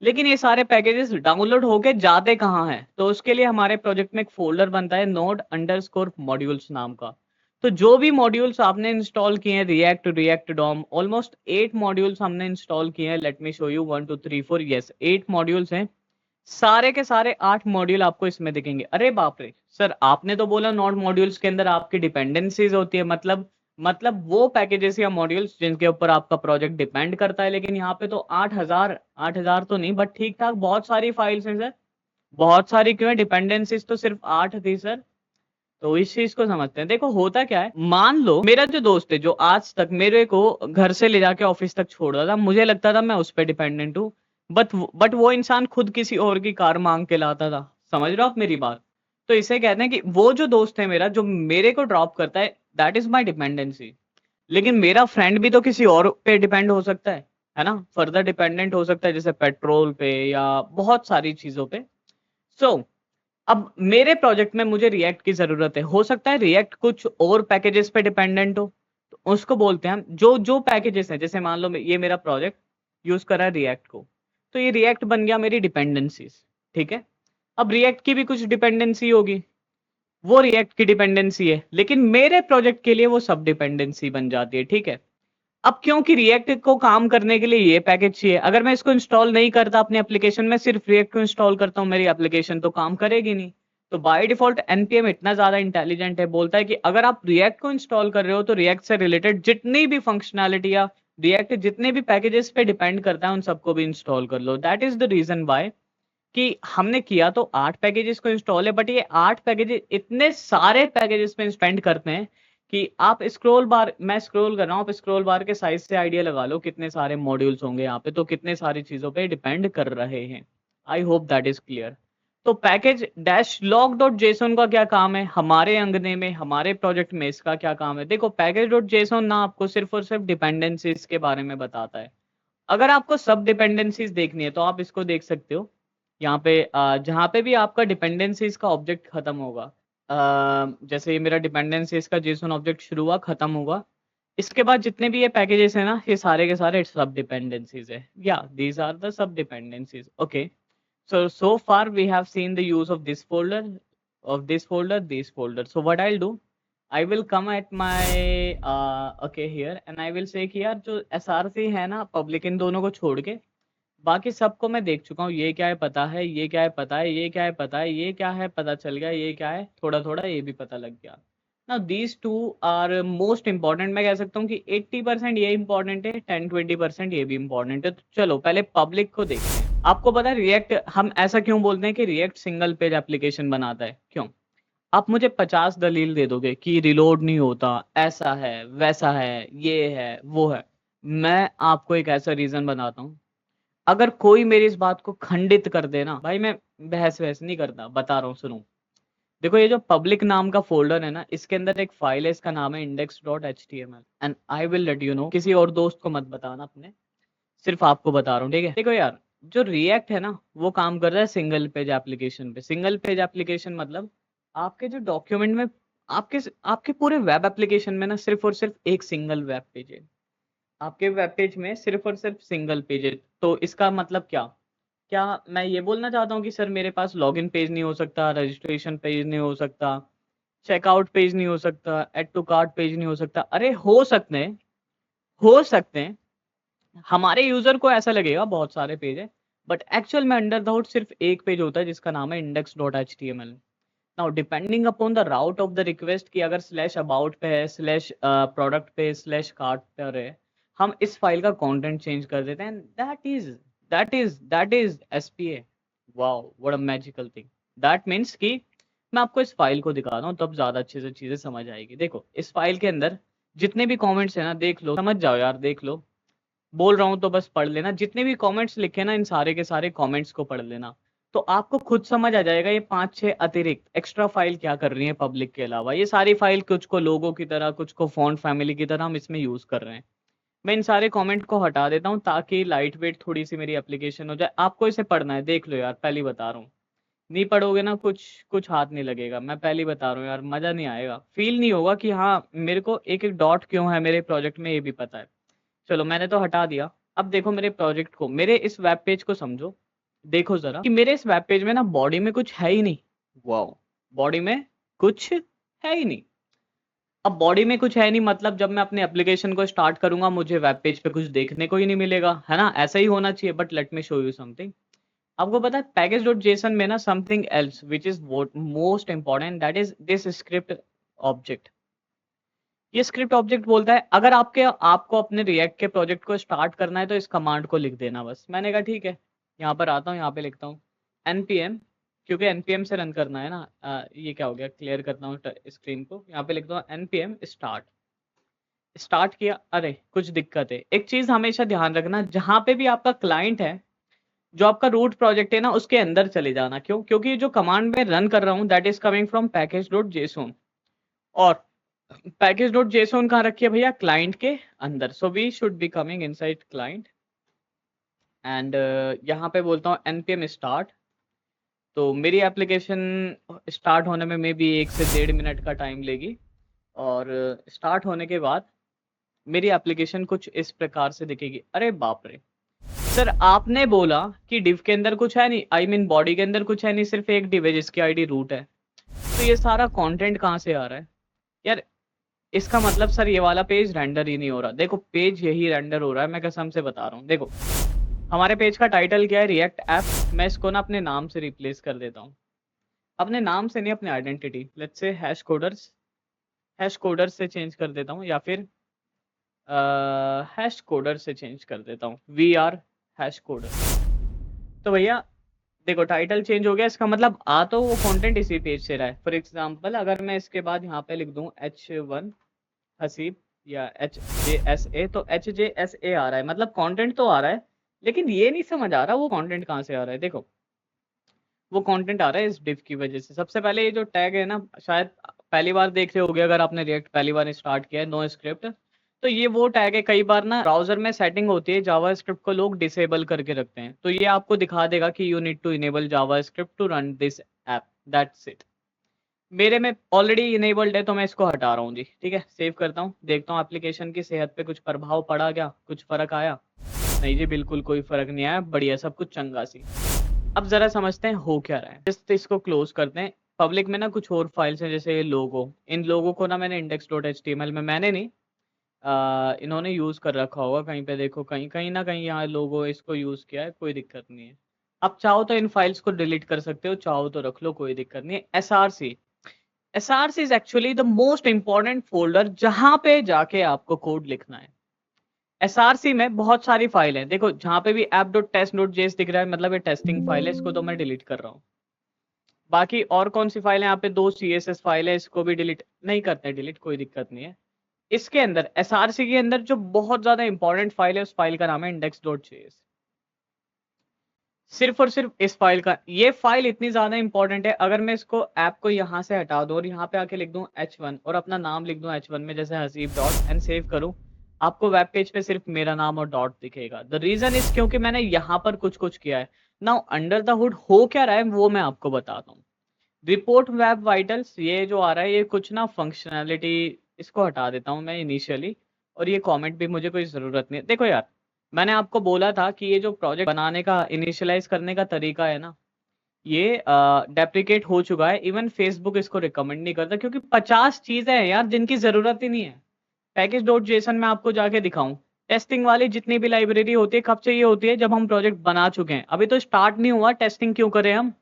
लेकिन ये सारे पैकेजेस डाउनलोड होके जाते कहाँ हैं? तो उसके लिए हमारे प्रोजेक्ट में एक फोल्डर बनता है नोड अंडरस्कोर मॉड्यूल्स नाम का। तो जो भी मॉड्यूल्स आपने इंस्टॉल किए हैं, रिएक्ट डॉम, ऑलमोस्ट 8 मॉड्यूल्स हमने इंस्टॉल किए हैं। Let me show you 1 2 3 4, yes 8 modules हैं। सारे के सारे 8 मॉड्यूल आपको इसमें दिखेंगे। अरे बाप रे सर, आपने तो बोला नोड मॉड्यूल्स के अंदर आपकी डिपेंडेंसीज होती है, मतलब वो पैकेजेस या मॉड्यूल्स जिनके ऊपर आपका प्रोजेक्ट डिपेंड करता है। लेकिन यहाँ पे तो 8,000 तो नहीं, बट ठीक ठाक बहुत सारी फाइल्स हैं सर। बहुत सारी क्यों है? डिपेंडेंसीज तो सिर्फ 8 थी सर। तो इस चीज को समझते हैं। देखो होता क्या है, मान लो मेरा जो दोस्त है जो आज तक मेरे को घर से ले जाके ऑफिस तक छोड़ रहा था, मुझे लगता था मैं उस पर डिपेंडेंट हूँ, बट वो इंसान खुद किसी और की कार मांग के लाता था। समझ रहे हो आप मेरी बात? तो इसे कहते हैं कि वो जो दोस्त है मेरा जो मेरे को ड्रॉप करता है, दैट इज माई डिपेंडेंसी। लेकिन मेरा फ्रेंड भी तो किसी और पे डिपेंड हो सकता है ना, फर्दर डिपेंडेंट हो सकता है, जैसे पेट्रोल पे या बहुत सारी चीजों पे। सो अब मेरे प्रोजेक्ट में मुझे रिएक्ट की जरूरत है, हो सकता है रिएक्ट कुछ और पैकेजेस पे डिपेंडेंट हो, तो उसको बोलते हैं हम जो जो पैकेजेस हैं, जैसे मान लो ये मेरा प्रोजेक्ट यूज कर रहा है रिएक्ट को, तो ये रिएक्ट बन गया मेरी डिपेंडेंसीज। ठीक है, अब रिएक्ट की भी कुछ डिपेंडेंसी होगी, वो रिएक्ट की डिपेंडेंसी है, लेकिन मेरे प्रोजेक्ट के लिए वो सब डिपेंडेंसी बन जाती है। ठीक है, अब क्योंकि रिएक्ट को काम करने के लिए ये पैकेज चाहिए, अगर मैं इसको इंस्टॉल नहीं करता अपने एप्लीकेशन में, सिर्फ रिएक्ट को इंस्टॉल करता हूँ, मेरी एप्लीकेशन तो काम करेगी नहीं। तो बाय डिफॉल्ट एनपीएम इतना ज्यादा इंटेलिजेंट है, बोलता है कि अगर आप रिएक्ट को इंस्टॉल कर रहे हो तो रिएक्ट से रिलेटेड जितनी भी फंक्शनैलिटी या रिएक्ट जितने भी पैकेजेस पे डिपेंड करता है उन सबको भी इंस्टॉल कर लो। That is the reason why कि हमने किया तो 8 पैकेजेस को इंस्टॉल है, बट ये 8 पैकेजेस इतने सारे पैकेजेस पे स्पेंड करते हैं कि आप स्क्रॉल बार, मैं स्क्रॉल कर रहा हूँ, आप स्क्रॉल बार के साइज से आइडिया लगा लो कितने सारे मॉड्यूल्स होंगे यहाँ पे, तो कितने सारी चीजों पे डिपेंड कर रहे हैं। I hope that is clear. तो package dash lock dot JSON का क्या काम है हमारे अंगने में, हमारे प्रोजेक्ट में इसका क्या काम है? देखो पैकेज डॉट जेसन ना आपको सिर्फ और सिर्फ डिपेंडेंसीज के बारे में बताता है। अगर आपको सब डिपेंडेंसीज देखनी है तो आप इसको देख सकते हो, यहाँ पे जहाँ पे भी आपका डिपेंडेंसीज का ऑब्जेक्ट खत्म होगा, जैसे ये मेरा डिपेंडेंसीज का जेसन ऑब्जेक्ट शुरू हुआ खत्म हुआ, इसके बाद जितने भी ये पैकेजेस है ना, ये सारे के सारे सब डिपेंडेंसीज है, या these are the sub dependencies. Okay, so far we have seen the use of this folder, this folder. So what I'll do, I will come at my okay here and I will say कि यार जो SRC है ना पब्लिक, इन दोनों को छोड़ के बाकी सबको मैं देख चुका हूँ, ये क्या है पता है, ये क्या है पता है, ये क्या है पता है, ये क्या है पता चल गया, ये क्या है थोड़ा थोड़ा ये भी पता लग गया। ना these two are most important, मैं कह सकता हूँ कि 80% ये इंपॉर्टेंट है, 10-20% ये भी इंपॉर्टेंट है। तो चलो पहले पब्लिक को देखते हैं। आपको पता है रिएक्ट हम ऐसा क्यों बोलते हैं कि रिएक्ट सिंगल पेज एप्लीकेशन बनाता है, क्यों? आप मुझे 50 दलील दे दोगे कि रिलोड नहीं होता, ऐसा है वैसा है ये है वो है, मैं आपको एक ऐसा रीजन बनाता हूँ, अगर कोई मेरी इस बात को खंडित कर देना भाई, मैं बहस वहस नहीं करता, बता रहा हूँ सुनो। देखो ये जो पब्लिक नाम का फोल्डर है ना, इसके अंदर एक फाइल है, इसका नाम है index.html and I will let you know, किसी और दोस्त को मत बताना अपने, सिर्फ आपको बता रहा हूँ। ठीक है, देखो यार जो रिएक्ट है ना वो काम कर रहा है सिंगल पेज एप्लीकेशन पे। सिंगल पेज एप्लीकेशन मतलब आपके जो डॉक्यूमेंट में, आपके आपके पूरे वेब एप्लीकेशन में ना सिर्फ और सिर्फ एक सिंगल वेब पेज है, आपके वेब पेज में सिर्फ और सिर्फ सिंगल पेज है। तो इसका मतलब क्या, क्या मैं ये बोलना चाहता हूँ कि सर मेरे पास लॉगिन पेज नहीं हो सकता, रजिस्ट्रेशन पेज नहीं हो सकता, चेकआउट पेज नहीं हो सकता, एड टू कार्ट पेज नहीं हो सकता? अरे हो सकते हैं, हो सकते हैं, हमारे यूजर को ऐसा लगेगा बहुत सारे पेज है, बट एक्चुअल में अंडर द हुड सिर्फ एक पेज होता है जिसका नाम है index.html। Now depending upon the route of the request, कि अगर स्लैश अबाउट पे है, स्लैश प्रोडक्ट पे, स्लैश कार्ट पर है, हम इस फाइल का कंटेंट चेंज कर देते हैं, that is SPA. Wow what a magical thing. That means कि मैं आपको इस फाइल को दिखा रहा हूँ तब ज्यादा अच्छे से चीजें समझ आएगी। देखो इस फाइल के अंदर जितने भी कमेंट्स है ना, देख लो, समझ जाओ यार, देख लो, बोल रहा हूँ तो बस पढ़ लेना, जितने भी कमेंट्स लिखे ना इन सारे के सारे कमेंट्स को पढ़ लेना, तो आपको खुद समझ आ जाएगा ये 5-6 अतिरिक्त एक्स्ट्रा फाइल क्या कर रही है पब्लिक के अलावा। ये सारी फाइल कुछ को लोगों की तरह, कुछ को फॉन्ट फैमिली की तरह हम इसमें यूज कर रहे हैं। मैं इन सारे कमेंट को हटा देता हूँ ताकि लाइट वेट थोड़ी सी मेरी एप्लीकेशन हो जाए। आपको इसे पढ़ना है, देख लो यार, पहली बता रहा हूँ, नहीं पढ़ोगे ना कुछ कुछ हाथ नहीं लगेगा, मैं पहले ही बता रहा हूँ यार, मजा नहीं आएगा, फील नहीं होगा कि हाँ मेरे को एक एक डॉट क्यों है मेरे प्रोजेक्ट में ये भी पता है। चलो मैंने तो हटा दिया। अब देखो मेरे प्रोजेक्ट को, मेरे इस वेब पेज को समझो, देखो जरा कि मेरे इस वेब पेज में ना बॉडी में कुछ है ही नहीं। वाओ, बॉडी में कुछ है ही नहीं। अब बॉडी में कुछ है नहीं मतलब जब मैं अपने एप्लीकेशन को स्टार्ट करूंगा मुझे वेब पेज पे कुछ देखने को ही नहीं मिलेगा, है ना? ऐसा ही होना चाहिए, but let me show you something. आपको पता है पैकेज डॉट जेसन में ना something else which is most important, that is this script object. ये स्क्रिप्ट ऑब्जेक्ट बोलता है अगर आपको अपने रिएक्ट के प्रोजेक्ट को स्टार्ट करना है तो इस कमांड को लिख देना बस। मैंने कहा ठीक है, यहाँ पर आता हूँ, यहाँ पे लिखता हूँ npm क्योंकि npm से रन करना है ना। ये क्या हो गया, क्लियर करता हूँ स्क्रीन को। यहाँ पे लिख दो npm स्टार्ट। स्टार्ट किया, अरे कुछ दिक्कत है। एक चीज हमेशा ध्यान रखना, जहां पे भी आपका क्लाइंट है, जो आपका रूट प्रोजेक्ट है ना, उसके अंदर चले जाना। क्यों? क्योंकि जो कमांड में रन कर रहा हूँ that is coming from package.json, और package.json कहाँ रखी है भैया? क्लाइंट के अंदर। So we should be coming inside client and यहाँ पे बोलता हूँ npm स्टार्ट। तो मेरी एप्लीकेशन स्टार्ट होने में मे बी 1 से 1.5 मिनट का टाइम लेगी, और स्टार्ट होने के बाद मेरी एप्लीकेशन कुछ इस प्रकार से दिखेगी। अरे बाप रे सर, आपने बोला कि डिव के अंदर कुछ है नहीं, आई मीन बॉडी के अंदर कुछ है नहीं, सिर्फ एक डिव है जिसकी आईडी रूट है। तो ये सारा कंटेंट कहाँ से आ रहा है यार? इसका मतलब सर ये वाला पेज रेंडर ही नहीं हो रहा। देखो पेज यही रेंडर हो रहा है, मैं कसम से बता रहा हूँ। देखो हमारे पेज का टाइटल क्या है? React app. मैं इसको ना अपने नाम से रिप्लेस कर देता हूँ। अपने नाम से नहीं, अपने identity, let's say hash coders से चेंज कर देता हूँ, या फिर हैश कोडर से चेंज कर देता हूँ, VR हैश कोडर। तो भैया देखो टाइटल चेंज हो गया, इसका मतलब आ तो वो कंटेंट इसी पेज से रहा है। फॉर एग्जांपल अगर मैं इसके बाद यहाँ पे लिख दूँ H1 हसीब या HJSA, तो HJSA आ रहा है, मतलब कंटेंट तो आ रहा है, लेकिन ये नहीं समझ आ रहा वो कंटेंट कहाँ से आ रहा है। देखो वो कंटेंट आ रहा है इस डिव की वजह से। सबसे पहले ये जो टैग है ना, शायद पहली बार देख रहे होगे अगर आपने रिएक्ट पहली बार स्टार्ट किया है, नो स्क्रिप्ट। तो ये वो टैग है, कई बार ना ब्राउजर में सेटिंग होती है जावा स्क्रिप्ट को लोग डिसेबल करके रखते हैं, तो ये आपको दिखा देगा कि you need to enable JavaScript to run this app, that's it. मेरे में ऑलरेडी इनेबल्ड है तो मैं इसको हटा रहा हूँ जी। ठीक है, सेव करता हूँ, देखता हूँ एप्लीकेशन की सेहत पे कुछ प्रभाव पड़ा क्या, कुछ फर्क आया? नहीं जी, बिल्कुल कोई फर्क नहीं आया, बढ़िया सब कुछ चंगा सी। अब जरा समझते हैं हो क्या रहा है। जस्ट इसको क्लोज करते हैं। पब्लिक में ना कुछ और फाइल्स हैं, जैसे ये लोगो। इन लोगों को ना मैंने index.html में, मैंने नहीं, इन्होंने यूज कर रखा होगा कहीं पे। देखो कहीं कहीं ना कहीं यहाँ लोगो इसको यूज किया है, कोई दिक्कत नहीं है। अब चाहो तो इन फाइल्स को डिलीट कर सकते हो, चाहो तो रख लो, कोई दिक्कत नहीं है। SRC is actually the most important folder जहां पे जाके आपको कोड लिखना है। SRC में बहुत सारी फाइल है। देखो जहां पे भी app.test.js दिख रहा है, मतलब ये टेस्टिंग फाइल है, इसको तो मैं डिलीट कर रहा हूँ। बाकी और कौन सी फाइल है? यहाँ पे 2 CSS फाइल है, इसको भी डिलीट नहीं करते, डिलीट कोई दिक्कत नहीं है। इसके अंदर SRC के अंदर जो बहुत ज्यादा इंपॉर्टेंट फाइल है, उस फाइल का नाम है index.js। सिर्फ और सिर्फ इस फाइल का, ये फाइल इतनी ज्यादा इंपॉर्टेंट है, अगर मैं इसको ऐप को यहाँ से हटा दूं और यहाँ पे आके लिख दूं H1 और अपना नाम लिख दूं H1 में, जैसे हसीब डॉट, एंड सेव करूं, आपको वेब पेज पे सिर्फ मेरा नाम और डॉट दिखेगा। द रीजन इज क्योंकि मैंने यहाँ पर कुछ किया है। नाउ अंडर द हुड हो क्या रहा है वो मैं आपको बताता हूँ। रिपोर्ट वेब वाइटल्स, ये जो आ रहा है ये कुछ ना फंक्शनैलिटी, इसको हटा देता हूँ मैं इनिशियली, और ये कमेंट भी मुझे कोई ज़रूरत नहीं है। देखो यार, मैंने आपको बोला था कि ये जो प्रोजेक्ट बनाने का इनिशियलाइज करने का तरीका है ना, ये डेप्रिकेट हो चुका है। इवन फेसबुक इसको रिकमेंड नहीं करता, क्योंकि 50 चीज़ें हैं यार जिनकी ज़रूरत ही नहीं है। पैकेज.json में आपको जाके दिखाऊं, टेस्टिंग वाली जितनी भी लाइब्रेरी होती है, कब चाहिए होती है? जब हम प्रोजेक्ट बना चुके हैं। अभी तो स्टार्ट नहीं हुआ, टेस्टिंग क्यों करें हम?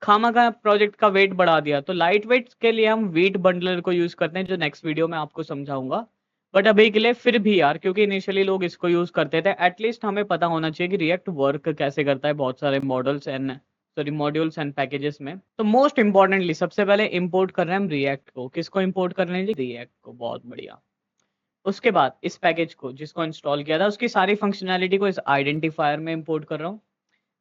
खामा का प्रोजेक्ट का वेट बढ़ा दिया। तो लाइट वेट के लिए हम वीट बंडलर को यूज करते हैं, जो नेक्स्ट वीडियो में आपको समझाऊंगा। बट अभी के लिए फिर भी यार, क्योंकि इनिशियली लोग इसको यूज करते थे, एटलीस्ट हमें पता होना चाहिए कि रिएक्ट वर्क कैसे करता है बहुत सारे मॉड्यूल्स एंड पैकेजेस में। तो मोस्ट इंपॉर्टेंटली सबसे पहले इंपोर्ट कर रहे हैं हम रिएक्ट को। किसको इंपोर्ट कर रहे हैं जी? रिएक्ट को। बहुत बढ़िया। उसके बाद इस पैकेज को जिसको इंस्टॉल किया था, उसकी सारी फंक्शनैलिटी को इस आइडेंटिफायर में इंपोर्ट कर रहा हूँ।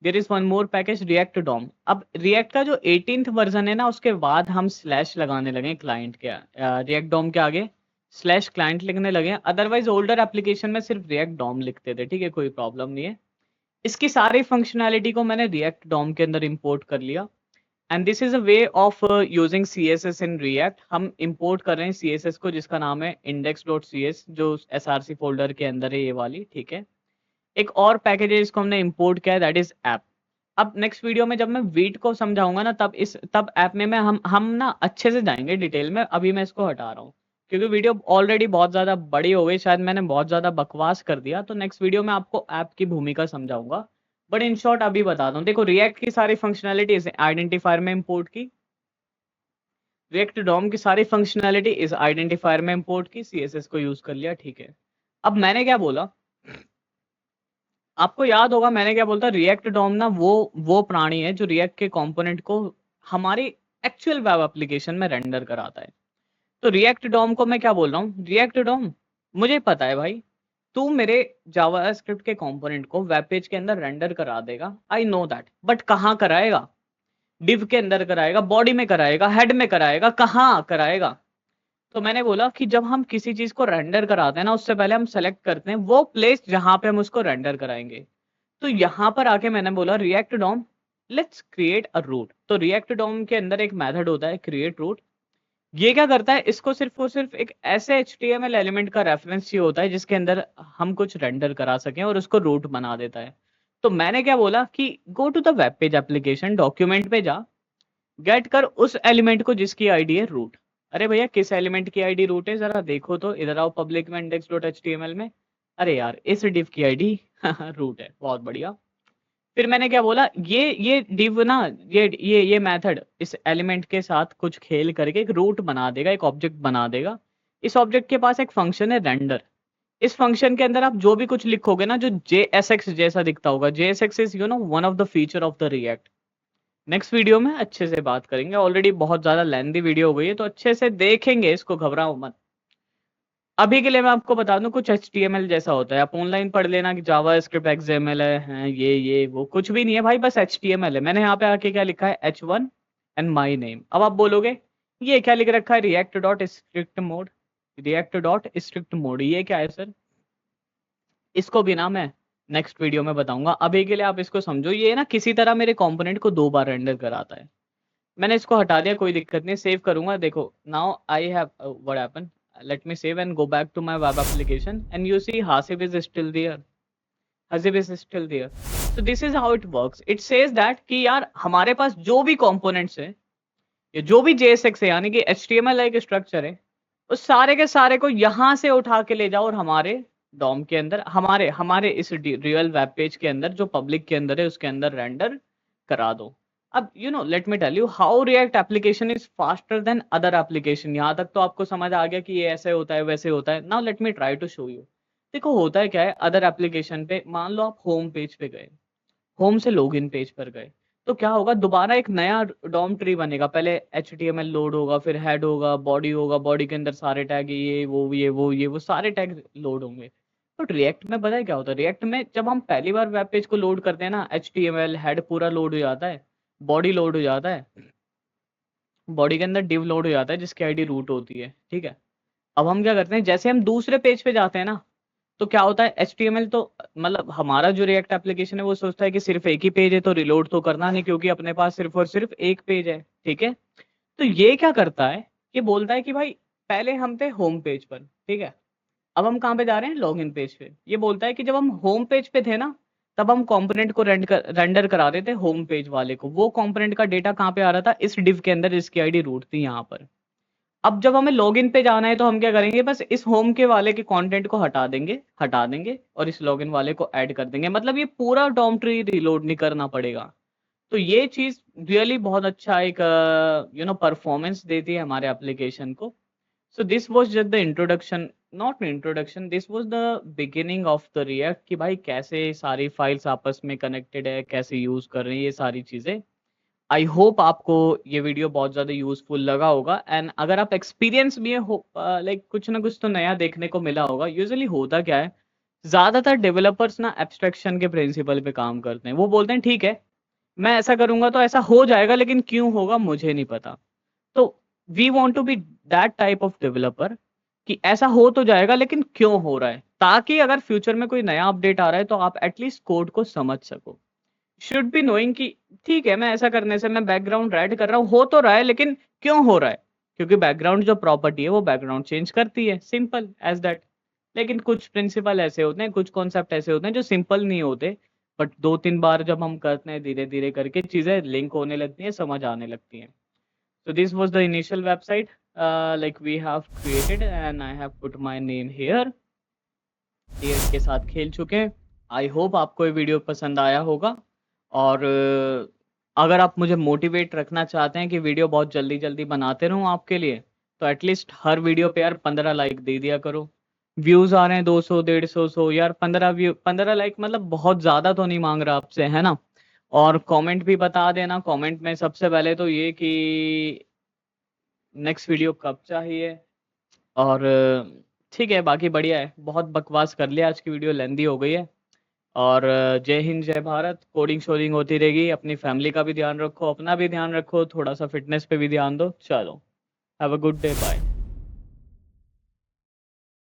There is one more package, React DOM. अब रिएक्ट का जो 18th वर्जन है ना, उसके बाद हम स्लैश लगाने लगे क्लाइंट के रिएक्ट डॉम के आगे स्लैश क्लाइंट लिखने लगे। अदरवाइज ओल्डर एप्लीकेशन में सिर्फ रिएक्ट डॉम लिखते थे। ठीक है, कोई प्रॉब्लम नहीं है। इसकी सारी फंक्शनैलिटी को मैंने रिएक्ट डॉम के अंदर इंपोर्ट कर लिया। And this is a way of using CSS in React. हम इंपोर्ट कर रहे हैं CSS को, जिसका नाम है index.cs, जो SRC फोल्डर के अंदर है, ये वाली। ठीक है, एक और पैकेज है जिसको हमने इंपोर्ट किया है, दैट इज ऐप। अब नेक्स्ट वीडियो में जब मैं वीट को समझाऊंगा ना, तब ऐप में मैं हम ना अच्छे से जाएंगे डिटेल में। अभी मैं इसको हटा रहा हूँ क्योंकि वीडियो ऑलरेडी बहुत ज़्यादा बड़ी हो गई, शायद मैंने बहुत ज़्यादा बकवास कर दिया। तो नेक्स्ट वीडियो में आपको ऐप की भूमिका समझाऊंगा, बट इन शॉर्ट अभी बता दूं। देखो रिएक्ट की सारी फंक्शनैलिटी इस आइडेंटिफायर में इंपोर्ट की, रिएक्ट डॉम की सारी फंक्शनैलिटी इस आइडेंटिफायर में इंपोर्ट की, CSS को यूज कर लिया। ठीक है, अब मैंने क्या बोला आपको याद होगा, मैंने क्या बोलता? रिएक्ट डॉम ना वो प्राणी है जो रिएक्ट के कंपोनेंट को हमारी एक्चुअल वेब एप्लीकेशन में रेंडर कराता है। तो रिएक्ट डॉम को मैं क्या बोल रहा हूँ, रिएक्ट डॉम मुझे पता है भाई, तू मेरे जावास्क्रिप्ट के कंपोनेंट को वेब पेज के अंदर रेंडर करा देगा, आई नो दैट, बट कहाँ कराएगा? डिव के अंदर कराएगा, बॉडी में कराएगा, हेड में कराएगा, कहाँ कराएगा? तो मैंने बोला कि जब हम किसी चीज को रेंडर कराते हैं ना, उससे पहले हम सेलेक्ट करते हैं वो प्लेस जहां पे हम उसको रेंडर कराएंगे। तो यहाँ पर आके मैंने बोला React DOM let's create a root. तो रिएक्ट डॉम के अंदर एक मेथड होता है क्रिएट रूट। ये क्या करता है, इसको सिर्फ और सिर्फ एक ऐसे HTML एलिमेंट का रेफरेंस चाहिए होता है जिसके अंदर हम कुछ रेंडर करा सकें, और उसको रूट बना देता है। तो मैंने क्या बोला कि go to the web page application, document पे जा, गेट कर उस एलिमेंट को जिसकी आईडी है रूट। अरे भैया किस एलिमेंट की आईडी रूट है, जरा देखो तो, इधर आओ पब्लिक में index.html में। अरे यार इस डिव की आईडी रूट है, बहुत बढ़िया। फिर मैंने क्या बोला, ये डिव ना, ये मेथड इस एलिमेंट के साथ कुछ खेल करके एक रूट बना देगा, एक ऑब्जेक्ट बना देगा। इस ऑब्जेक्ट के पास एक फंक्शन है रेंडर। इस फंक्शन के अंदर आप जो भी कुछ लिखोगे ना, जो JSX जैसा दिखता होगा, JSX is one of the feature of the react. Next video में अच्छे से बात करेंगे, ऑलरेडी बहुत ज्यादा लेंथी वीडियो हो गई है तो अच्छे से देखेंगे इसको, घबराओ मत। अभी के लिए मैं आपको बता दूं कुछ HTML जैसा होता है, आप ऑनलाइन पढ़ लेना कि जावा स्क्रिप्ट XML है, ये वो कुछ भी नहीं है भाई, बस HTML है। मैंने यहाँ पे आके क्या लिखा है, H1 एंड माई नेम। अब आप बोलोगे ये क्या लिख रखा है, react dot strict mode, react dot strict mode, ये क्या है सर? इसको भी ना मैं नेक्स्ट वीडियो में बताऊंगा, अभी के लिए आप इसको समझो, ये ना किसी तरह मेरे कंपोनेंट को 2 बार रेंडर कराता है। मैंने इसको हटा दिया, कोई दिक्कत नहीं, सेव करूंगा। देखो now I have what happen, let me save and go back to my web application and you see Hasib is still there, Hasib is still there. So this is how it works. It says that कि यार हमारे पास जो भी कंपोनेंट्स है, या जो भी JSX है, यानी कि HTML लाइक स्ट्रक्चर है, उस सारे के सारे को यहाँ से उठा के ले जाओ और हमारे डॉम के अंदर, हमारे हमारे इस रियल वेब पेज के अंदर जो पब्लिक के अंदर है उसके अंदर रेंडर करा दो। अब let me tell you how React application is faster than other application. यहाँ तक तो आपको समझ आ गया कि ये ऐसे होता है वैसे होता है। Now let me try to show you. देखो होता है क्या है, अदर एप्लीकेशन पे मान लो आप होम पेज पे गए, होम से लॉगिन पेज पर गए, तो क्या होगा, दोबारा एक नया डॉम ट्री बनेगा। पहले HTML लोड होगा, फिर हेड होगा, बॉडी होगा, बॉडी के अंदर सारे टैग, ये वो सारे टैग लोड होंगे। तो रिएक्ट में पता है क्या होता है, रिएक्ट में जब हम पहली बार वेब पेज को लोड करते हैं ना, HTML हेड पूरा लोड हो जाता है, बॉडी लोड हो जाता है, बॉडी के अंदर डिव लोड हो जाता है जिसकी आईडी रूट होती है, ठीक है। अब हम क्या करते हैं, जैसे हम दूसरे पेज पे जाते हैं ना, तो क्या होता है, HTML तो मतलब हमारा जो रिएक्ट एप्लीकेशन है वो सोचता है कि सिर्फ एक ही पेज है तो रिलोड तो करना नहीं, क्योंकि अपने पास सिर्फ और सिर्फ एक पेज है, ठीक है। तो ये क्या करता है, ये बोलता है कि भाई पहले हम थे होम पेज पर, ठीक है, अब हम कहाँ पे जा रहे हैं, लॉगिन पेज पे। ये बोलता है कि जब हम होम पेज पे थे ना, तब हम कंपोनेंट को रेंडर करा रहे थे होम पेज वाले को, वो कंपोनेंट का डेटा कहाँ पे आ रहा था, इस डिव के अंदर जिसकी आईडी रूट थी यहाँ पर। अब जब हमें लॉगिन पे जाना है तो हम क्या करेंगे, बस इस होम के वाले के कंटेंट को हटा देंगे और इस लॉगिन वाले को ऐड कर देंगे, मतलब ये पूरा डॉम ट्री रिलोड नहीं करना पड़ेगा। तो ये चीज रियली बहुत अच्छा एक परफॉर्मेंस देती है हमारे एप्लीकेशन को। So this was just the introduction, not introduction, this was the beginning of the react, कि भाई कैसे सारी फाइल्स आपस में कनेक्टेड है, कैसे यूज कर रहे हैं ये सारी चीजें। आई होप आपको ये वीडियो बहुत ज़्यादा यूजफुल लगा होगा, एंड अगर आप एक्सपीरियंस भी हो, लाइक कुछ ना कुछ तो नया देखने को मिला होगा। यूजुअली होता क्या है, ज़्यादातर डेवलपर्स ना एब्स्ट्रैक्शन के प्रिंसिपल पे काम करते हैं। वो बोलते हैं ठीक है मैं ऐसा करूंगा तो ऐसा हो जाएगा, लेकिन क्यों होगा मुझे नहीं पता। तो we want to be that type of developer कि ऐसा हो तो जाएगा लेकिन क्यों हो रहा है, ताकि अगर फ्यूचर में कोई नया अपडेट आ रहा है तो आप एटलीस्ट कोड को समझ सको। शुड बी नोइंग कि ठीक है मैं ऐसा करने से मैं बैकग्राउंड रेड कर रहा हूँ, हो तो रहा है लेकिन क्यों हो रहा है, क्योंकि बैकग्राउंड जो प्रॉपर्टी है वो बैकग्राउंड चेंज करती है, सिंपल एज दैट। लेकिन कुछ प्रिंसिपल ऐसे होते हैं, कुछ कॉन्सेप्ट ऐसे होते हैं जो सिंपल नहीं होते, बट 2-3 बार जब हम करते हैं धीरे धीरे करके चीजें लिंक होने लगती हैं, समझ आने लगती हैं। So this was the initial website like we have created and I have put my name here। ये के साथ खेल चुके हैं। आई होप आपको ये वीडियो पसंद आया होगा, और अगर आप मुझे मोटिवेट रखना चाहते हैं कि वीडियो बहुत जल्दी जल्दी बनाते रहूं आपके लिए, तो एटलीस्ट हर वीडियो पे यार 15 लाइक दे दिया करो। व्यूज आ रहे हैं 200 150 100 यार, 15 लाइक मतलब बहुत ज्यादा तो नहीं मांग रहा आपसे, है ना। और कमेंट भी बता देना कमेंट में सबसे पहले तो ये कि नेक्स्ट वीडियो कब चाहिए। और ठीक है, बाकी बढ़िया है। बहुत बकवास कर लिया, आज की वीडियो लेंदी हो गई है। और जय हिंद जय भारत। कोडिंग शोडिंग होती रहेगी। अपनी फैमिली का भी ध्यान रखो, अपना भी ध्यान रखो, थोड़ा सा फिटनेस पे भी ध्यान दो। चलो, have a good day, bye.